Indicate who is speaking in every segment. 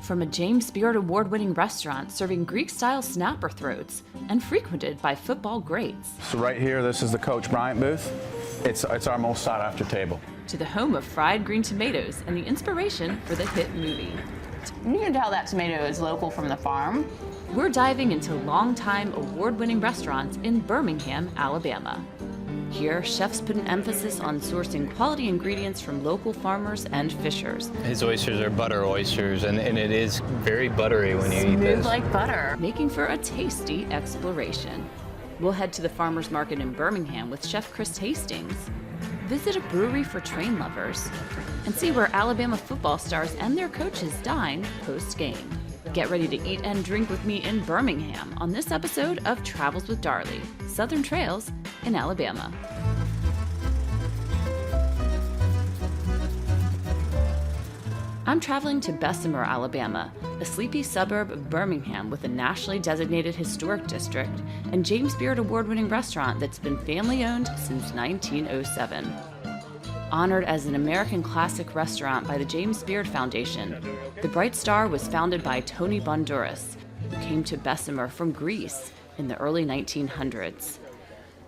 Speaker 1: from a James Beard award-winning restaurant serving Greek-style snapper throats and frequented by football greats.
Speaker 2: So right here, this is the Coach Bryant booth. It's our most sought-after table.
Speaker 1: To the home of fried green tomatoes and the inspiration for the hit movie.
Speaker 3: You can tell that tomato is local from the farm.
Speaker 1: We're diving into longtime award-winning restaurants in Birmingham, Alabama. Here, chefs put an emphasis on sourcing quality ingredients from local farmers and fishers.
Speaker 4: His oysters are butter oysters, and it is very buttery when you eat this.
Speaker 3: Smooth like butter.
Speaker 1: Making for a tasty exploration. We'll head to the farmers market in Birmingham with Chef Chris Hastings, visit a brewery for train lovers, and see where Alabama football stars and their coaches dine post-game. Get ready to eat and drink with me in Birmingham on this episode of Travels with Darley, Southern Trails in Alabama. I'm traveling to Bessemer, Alabama, a sleepy suburb of Birmingham with a nationally designated historic district and James Beard award-winning restaurant that's been family-owned since 1907. Honored as an American classic restaurant by the James Beard Foundation, the Bright Star was founded by Tony Bondouris, who came to Bessemer from Greece in the early 1900s.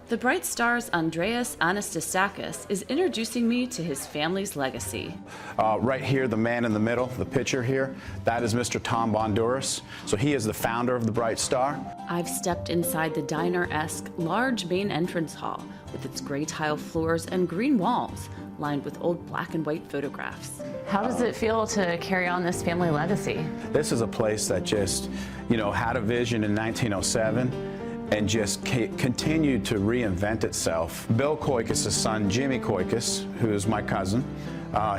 Speaker 1: The Bright Star's Andreas Anastassakis is introducing me to his family's legacy.
Speaker 2: Right here, the man in the middle, the picture here, that is Mr. Tom Bondouris. So he is the founder of the Bright Star.
Speaker 1: I've stepped inside the diner-esque large main entrance hall with its gray tile floors and green walls lined with old black and white photographs.
Speaker 3: How does it feel to carry on this family legacy?
Speaker 2: This is a place that just, had a vision in 1907 and just continued to reinvent itself. Bill Koikis' son, Jimmy Koikis, who is my cousin,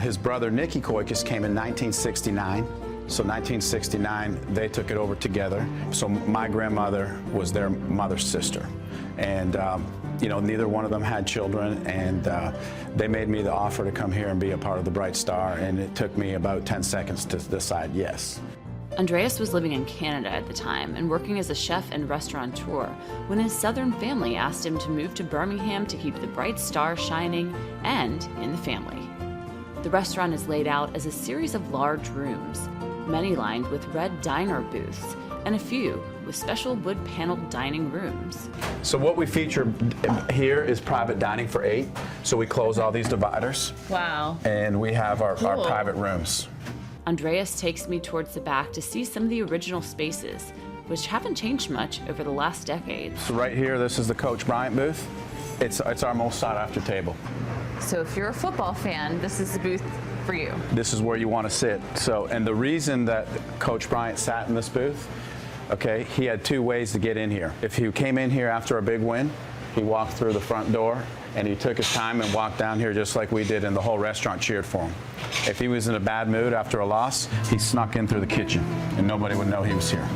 Speaker 2: his brother, Nicky Koikis, came in 1969. So 1969, they took it over together. So my grandmother was their mother's sister. And, neither one of them had children, and they made me the offer to come here and be a part of the Bright Star, and it took me about 10 seconds to decide yes.
Speaker 1: Andreas was living in Canada at the time and working as a chef and restaurateur when his southern family asked him to move to Birmingham to keep the Bright Star shining and in the family. The restaurant is laid out as a series of large rooms, many lined with red diner booths, and a few with special wood-paneled dining rooms.
Speaker 2: So what we feature here is private dining for 8. So we close all these dividers.
Speaker 3: Wow.
Speaker 2: And we have our private rooms.
Speaker 1: Andreas takes me towards the back to see some of the original spaces, which haven't changed much over the last decade.
Speaker 2: So right here, this is the Coach Bryant booth. It's our most sought-after table.
Speaker 3: So if you're a football fan, this is the booth for you.
Speaker 2: This is where you want to sit. So, and the reason that Coach Bryant sat in this booth, okay, he had 2 ways to get in here. If he came in here after a big win, he walked through the front door and he took his time and walked down here just like we did, and the whole restaurant cheered for him. If he was in a bad mood after a loss, he snuck in through the kitchen and nobody would know he was here.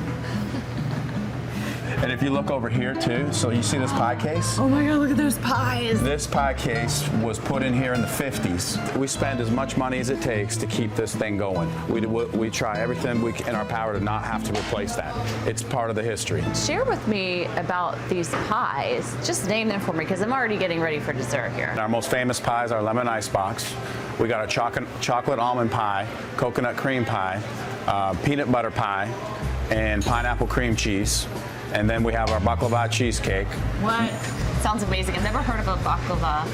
Speaker 2: And if you look over here too, so you see this pie case?
Speaker 3: Oh my God, look at those pies.
Speaker 2: This pie case was put in here in the 50s. We spend as much money as it takes to keep this thing going. We try everything in our power to not have to replace that. It's part of the history.
Speaker 3: Share with me about these pies. Just name them for me, because I'm already getting ready for dessert here.
Speaker 2: Our most famous pies are lemon ice box. We got a chocolate almond pie, coconut cream pie, peanut butter pie, and pineapple cream cheese. And then we have our baklava cheesecake.
Speaker 3: What? Sounds amazing. I've never heard of a baklava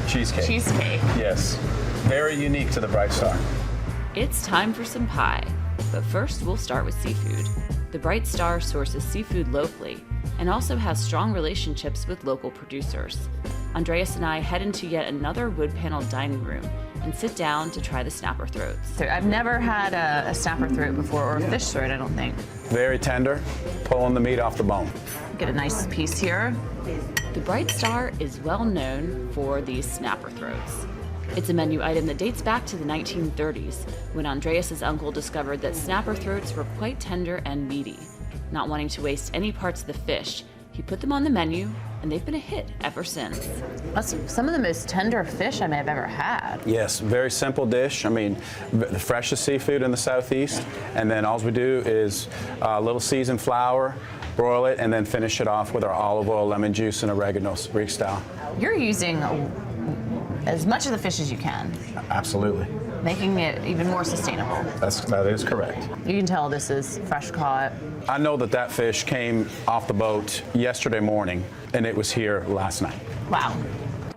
Speaker 2: cheesecake. Yes. Very unique to the Bright Star.
Speaker 1: It's time for some pie, but first we'll start with seafood. The Bright Star sources seafood locally and also has strong relationships with local producers. Andreas and I head into yet another wood-paneled dining room and sit down to try the snapper throats.
Speaker 3: So I've never had a snapper throat before, or a fish throat, I don't think.
Speaker 2: Very tender, pulling the meat off the bone.
Speaker 3: Get a nice piece here.
Speaker 1: The Bright Star is well known for these snapper throats. It's a menu item that dates back to the 1930s, when Andreas's uncle discovered that snapper throats were quite tender and meaty. Not wanting to waste any parts of the fish, he put them on the menu, and they've been a hit ever since.
Speaker 3: That's some of the most tender fish I may have ever had.
Speaker 2: Yes, very simple dish. I mean, the freshest seafood in the Southeast, and then all we do is a little seasoned flour, broil it, and then finish it off with our olive oil, lemon juice, and oregano, Greek style.
Speaker 3: You're using as much of the fish as you can.
Speaker 2: Absolutely.
Speaker 3: making it even more sustainable.
Speaker 2: That is correct.
Speaker 3: You can tell this is fresh caught.
Speaker 2: I know that fish came off the boat yesterday morning, and it was here last night.
Speaker 3: Wow.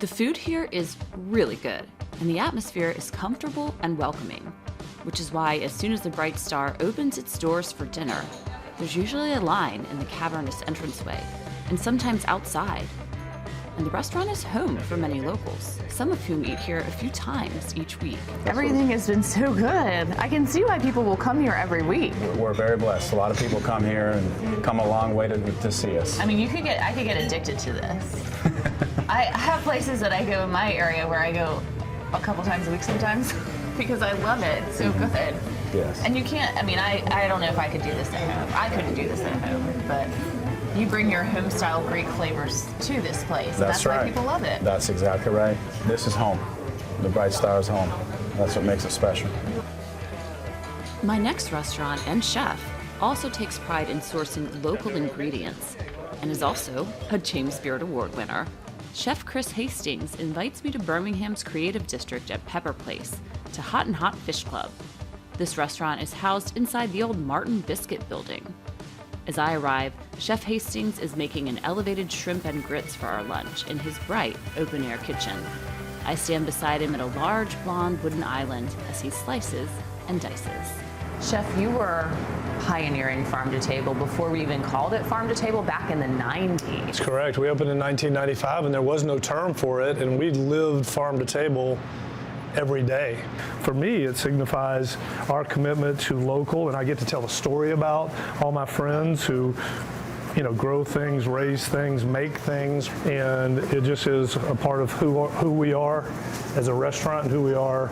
Speaker 1: The food here is really good, and the atmosphere is comfortable and welcoming, which is why as soon as the Bright Star opens its doors for dinner, there's usually a line in the cavernous entranceway, and sometimes outside. And the restaurant is home for many locals, some of whom eat here a few times each week.
Speaker 3: Everything has been so good. I can see why people will come here every week.
Speaker 2: We're very blessed. A lot of people come here and come a long way to see us.
Speaker 3: I mean, I could get addicted to this. I have places that I go in my area where I go a couple times a week sometimes because I love it. It's so good.
Speaker 2: Yes.
Speaker 3: And you can't, I mean, I don't know if I could do this at home. I couldn't do this at home, but you bring your home style Greek flavors to this place. That's
Speaker 2: right.
Speaker 3: Why people love it.
Speaker 2: That's exactly right. This is home. The Bright Star is home. That's what makes it special.
Speaker 1: My next restaurant and chef also takes pride in sourcing local ingredients and is also a James Beard Award winner. Chef Chris Hastings invites me to Birmingham's Creative District at Pepper Place to Hot and Hot Fish Club. This restaurant is housed inside the old Martin Biscuit building. As I arrive, Chef Hastings is making an elevated shrimp and grits for our lunch in his bright, open-air kitchen. I stand beside him at a large blonde wooden island as he slices and dices.
Speaker 3: Chef, you were pioneering farm to table before we even called it farm to table back in the 90s.
Speaker 5: That's correct. We opened in 1995 and there was no term for it, and we lived farm to table every day. For me, it signifies our commitment to local, and I get to tell a story about all my friends who, grow things, raise things, make things, and it just is a part of who we are as a restaurant and who we are,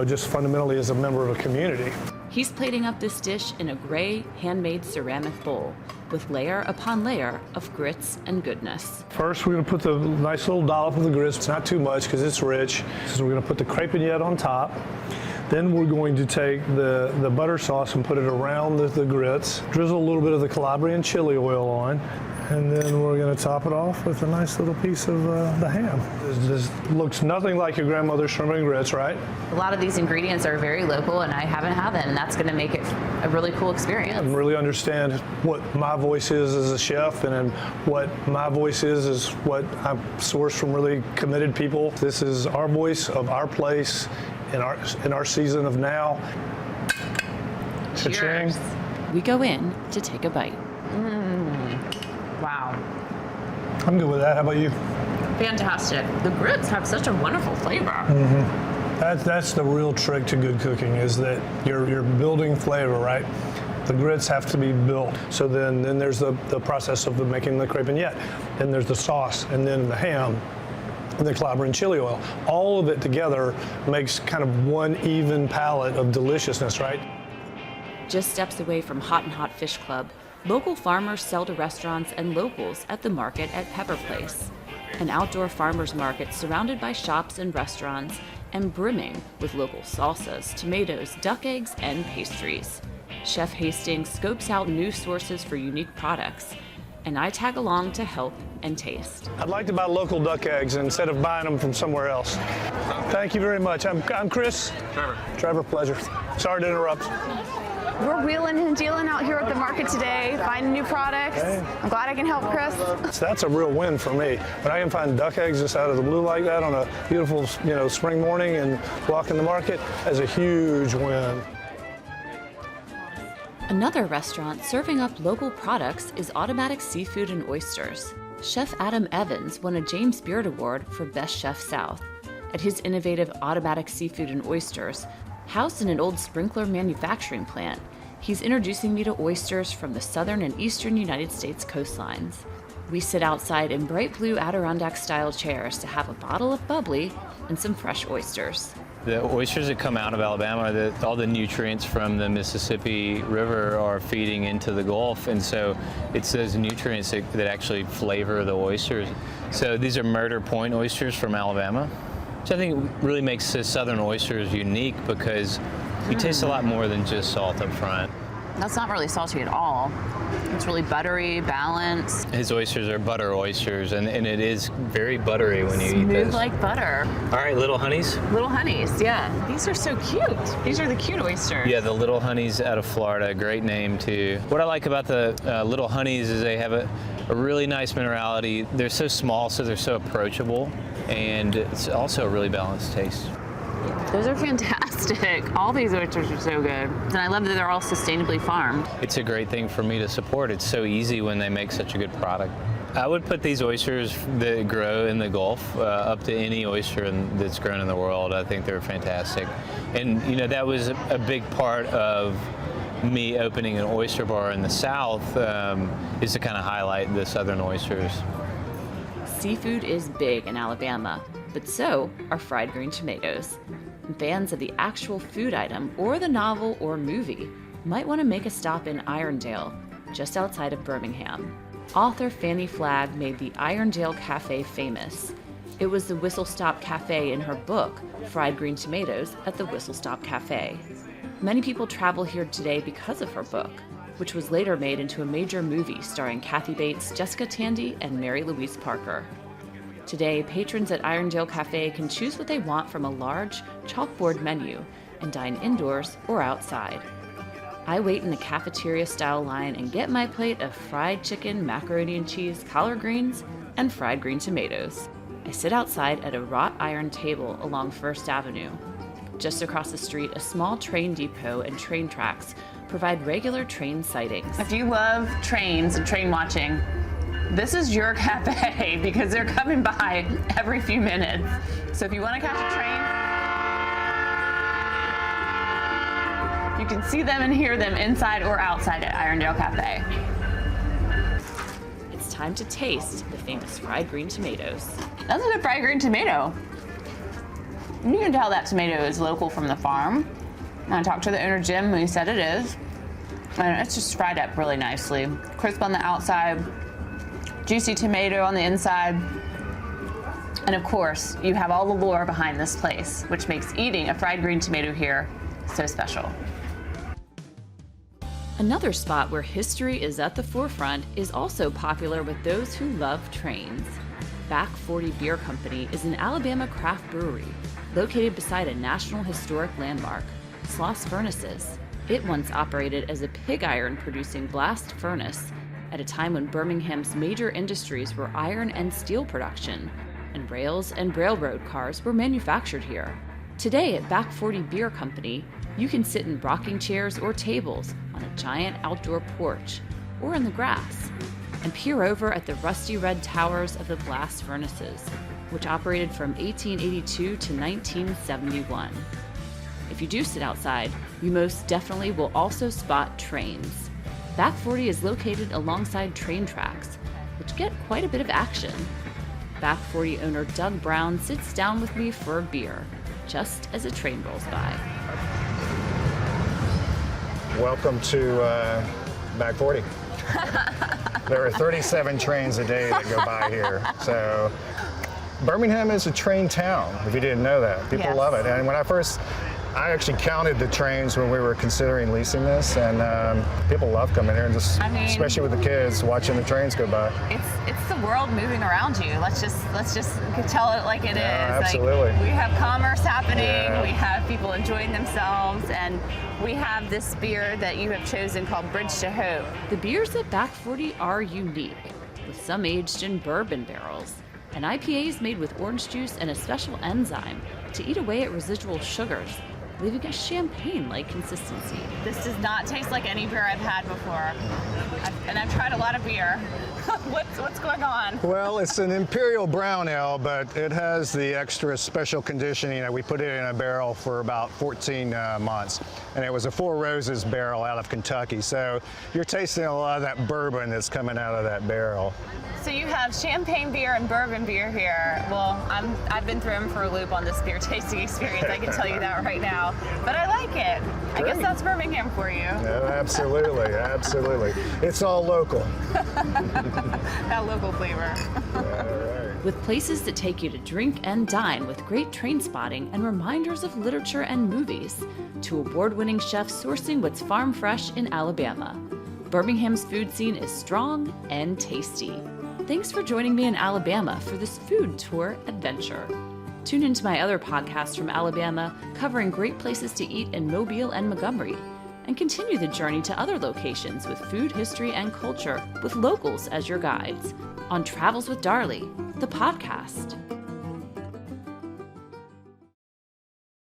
Speaker 5: just fundamentally as a member of a community.
Speaker 1: He's plating up this dish in a gray, handmade ceramic bowl with layer upon layer of grits and goodness.
Speaker 5: First, we're going to put the nice little dollop of the grits. It's not too much because it's rich. So we're going to put the crepe vignette on top. Then we're going to take the butter sauce and put it around the grits. Drizzle a little bit of the Calabrian chili oil on. And then we're going to top it off with a nice little piece of the ham. This looks nothing like your grandmother's shrimp and grits, right?
Speaker 3: A lot of these ingredients are very local, and I haven't had them, and that's going to make it a really cool experience.
Speaker 5: And really understand what my voice is as a chef, and what my voice is what I source from really committed people. This is our voice of our place in our season of now.
Speaker 3: Cheers.
Speaker 1: We go in to take a bite.
Speaker 3: Wow.
Speaker 5: I'm good with that. How about you?
Speaker 3: Fantastic. The grits have such a wonderful flavor.
Speaker 5: That's the real trick to good cooking, is that you're building flavor, right? The grits have to be built. So then there's the process of making the crepe vignette. Then there's the sauce, and then the ham, and the Calabrian chili oil. All of it together makes kind of one even palette of deliciousness, right?
Speaker 1: Just steps away from Hot and Hot Fish Club, local farmers sell to restaurants and locals at the market at Pepper Place, an outdoor farmers market surrounded by shops and restaurants and brimming with local salsas, tomatoes, duck eggs, and pastries. Chef Hastings scopes out new sources for unique products, and I tag along to help and taste.
Speaker 5: I'd like to buy local duck eggs instead of buying them from somewhere else. Thank you very much. I'm Chris. Trevor, pleasure. Sorry to interrupt.
Speaker 6: We're wheeling and dealing out here at the market today, finding new products.
Speaker 5: Hey.
Speaker 6: I'm glad I can help, Chris.
Speaker 5: So that's a real win for me. When I can find duck eggs just out of the blue like that on a beautiful, spring morning and walk in the market, that's a huge win.
Speaker 1: Another restaurant serving up local products is Automatic Seafood and Oysters. Chef Adam Evans won a James Beard Award for Best Chef South. At his innovative Automatic Seafood and Oysters, housed in an old sprinkler manufacturing plant, he's introducing me to oysters from the southern and eastern United States coastlines. We sit outside in bright blue Adirondack-style chairs to have a bottle of bubbly and some fresh oysters.
Speaker 4: The oysters that come out of Alabama, all the nutrients from the Mississippi River are feeding into the Gulf, and so it's those nutrients that actually flavor the oysters. So these are Murder Point oysters from Alabama, which I think really makes the southern oysters unique because you taste a lot more than just salt up front.
Speaker 3: That's not really salty at all. It's really buttery, balanced.
Speaker 4: His oysters are butter oysters, and it is very buttery when you eat
Speaker 3: Smooth
Speaker 4: this.
Speaker 3: like butter.
Speaker 4: All right, little honeys.
Speaker 3: Little honeys, yeah. These are so cute. These are the cute oysters.
Speaker 4: Yeah, the Little Honeys out of Florida, great name too. What I like about the Little Honeys is they have a really nice minerality. They're so small, so they're so approachable, and it's also a really balanced taste.
Speaker 3: Those are fantastic. All these oysters are so good. And I love that they're all sustainably farmed.
Speaker 4: It's a great thing for me to support. It's so easy when they make such a good product. I would put these oysters that grow in the Gulf up to any oyster that's grown in the world. I think they're fantastic. And you know, that was a big part of me opening an oyster bar in the South, is to kind of highlight the southern oysters.
Speaker 1: Seafood is big in Alabama, but so are fried green tomatoes. Fans of the actual food item or the novel or movie might want to make a stop in Irondale, just outside of Birmingham. Author Fannie Flagg made the Irondale Café famous. It was the Whistle Stop Cafe in her book, Fried Green Tomatoes at the Whistle Stop Cafe. Many people travel here today because of her book, which was later made into a major movie starring Kathy Bates, Jessica Tandy, and Mary Louise Parker. Today, patrons at Irondale Café can choose what they want from a large, chalkboard menu and dine indoors or outside. I wait in the cafeteria-style line and get my plate of fried chicken, macaroni and cheese, collard greens, and fried green tomatoes. I sit outside at a wrought iron table along First Avenue. Just across the street, a small train depot and train tracks provide regular train sightings.
Speaker 3: If you love trains and train watching, this is your cafe because they're coming by every few minutes. So if you want to catch a train, you can see them and hear them inside or outside at Irondale Café.
Speaker 1: It's time to taste the famous fried green tomatoes.
Speaker 3: That's a good fried green tomato. You can tell that tomato is local from the farm. I talked to the owner, Jim, and he said it is. And it's just fried up really nicely. Crisp on the outside, juicy tomato on the inside. And of course, you have all the lore behind this place, which makes eating a fried green tomato here so special.
Speaker 1: Another spot where history is at the forefront is also popular with those who love trains. Back 40 Beer Company is an Alabama craft brewery located beside a National Historic Landmark, Sloss Furnaces. It once operated as a pig iron producing blast furnace at a time when Birmingham's major industries were iron and steel production, and rails and railroad cars were manufactured here. Today at Back 40 Beer Company, you can sit in rocking chairs or tables on a giant outdoor porch or in the grass and peer over at the rusty red towers of the blast furnaces, which operated from 1882 to 1971. If you do sit outside, you most definitely will also spot trains. Back 40 is located alongside train tracks, which get quite a bit of action. Back 40 owner Doug Brown sits down with me for a beer, just as a train rolls by.
Speaker 7: Welcome to Back 40. There are 37 trains a day that go by here. So Birmingham is a train town, if you didn't know that. People
Speaker 3: Yes.
Speaker 7: love it. And when I actually counted the trains when we were considering leasing this, and people love coming here, and especially with the kids, watching the trains go by.
Speaker 3: It's the world moving around you. Let's just tell it like it is.
Speaker 7: Absolutely.
Speaker 3: Like, we have commerce happening.
Speaker 7: Yeah.
Speaker 3: We have people enjoying themselves, and we have this beer that you have chosen called Bridge to Hope.
Speaker 1: The beers at Back 40 are unique, with some aged in bourbon barrels, and IPAs made with orange juice and a special enzyme to eat away at residual sugars, leaving a champagne-like consistency.
Speaker 3: This does not taste like any beer I've had before, and I've tried a lot of beer. What's going on?
Speaker 7: Well, it's an Imperial Brown Ale, but it has the extra special conditioning that we put it in a barrel for about 14 months. And it was a Four Roses barrel out of Kentucky. So you're tasting a lot of that bourbon that's coming out of that barrel.
Speaker 3: So you have champagne beer and bourbon beer here. Well, I've been thrown for a loop on this beer tasting experience. I can tell you that right now. But I like it. I guess that's Birmingham for you.
Speaker 7: Yeah, absolutely, absolutely. It's all local.
Speaker 3: That local flavor.
Speaker 7: All right.
Speaker 1: with places that take you to drink and dine with great train spotting and reminders of literature and movies, to award-winning chefs sourcing what's farm fresh in Alabama. Birmingham's food scene is strong and tasty. Thanks for joining me in Alabama for this food tour adventure. Tune into my other podcasts from Alabama covering great places to eat in Mobile and Montgomery, and continue the journey to other locations with food history and culture with locals as your guides on Travels with Darley, the podcast.